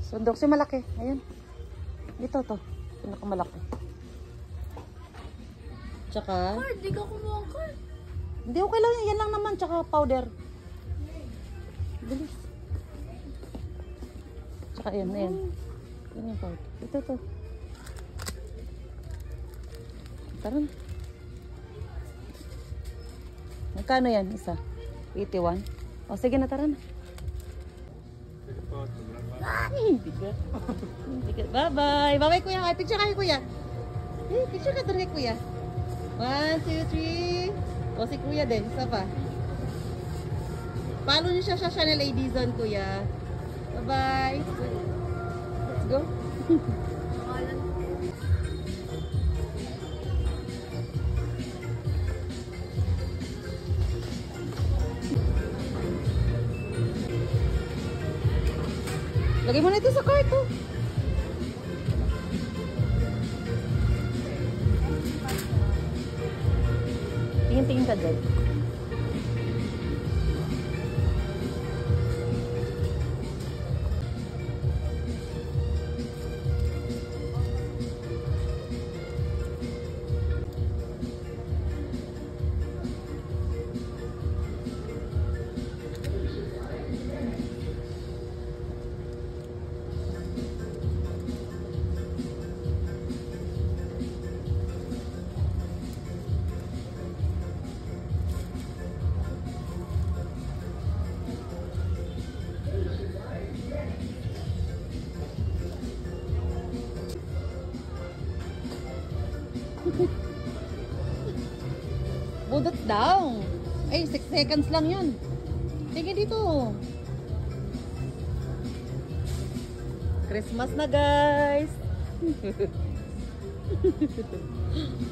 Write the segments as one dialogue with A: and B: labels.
A: Sundok si malaki. Ayan. Dito to. Pinakamalaki. Tsaka...
B: Card, di ka kumuha ang card.
A: Hindi, okay lang. Yan lang naman. Tsaka powder. Bilis. Tsaka yan. Ayan. Yan yung powder. Ito to. Tara na. Magkano yan? Isa? 81? O, sige na. Tara na. Bigat. Bigat. Bye-bye. Bye-bye, kuya. Ay, picture kayo, kuya. Picture ka doon kay kuya. 1, 2, 3. O, si kuya din. Isa pa. Follow niyo siya sa Chanel A. Dizon, kuya. Bye-bye. Let's go. Lagay mo na ito sa cart, oh. Tingin-tingin ka dyan. Budot daw. Ay, 6 seconds lang yun. Sige dito. Christmas na, guys.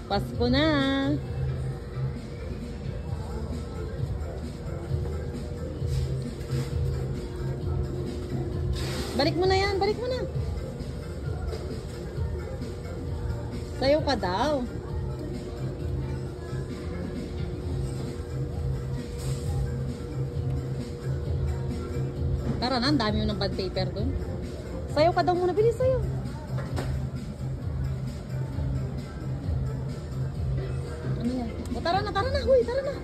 A: Pasko na. Balik mo na yan. Balik mo na. Sayo ka daw. Tara na, ang dami mo ng bond paper dun. Sayo ka daw muna. Bilis, sayo. Ano yan? O, tara na, tara na. Huy, tara na.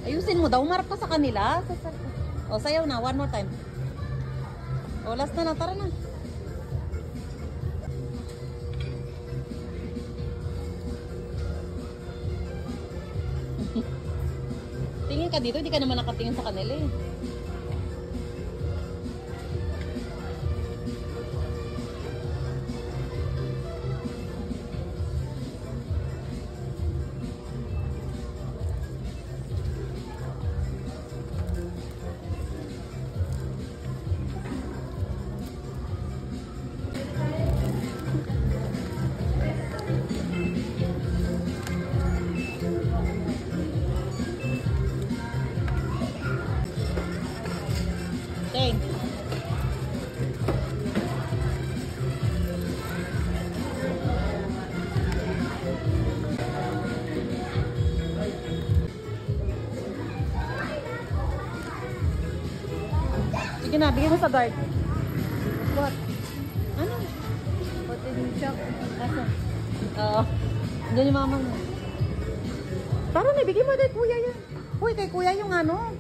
A: Ayusin mo daw. Umarap ka sa kanila. O, sayaw na. One more time. O, last na na. Tara na. Tingin ka dito, hindi ka naman nakatingin sa kanila eh. Thank you. Sige na, bigyan mo sa guard. What? Ano?
B: Pati yung choc.
A: Asa? Oo. Diyan yung mama mo. Tara na, bigyan mo kay kuya yan. Uy, kay kuya yung ano.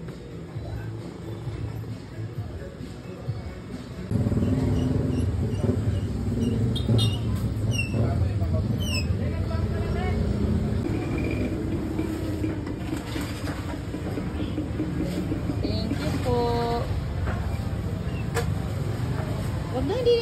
A: Thank you po. Wag na, hindi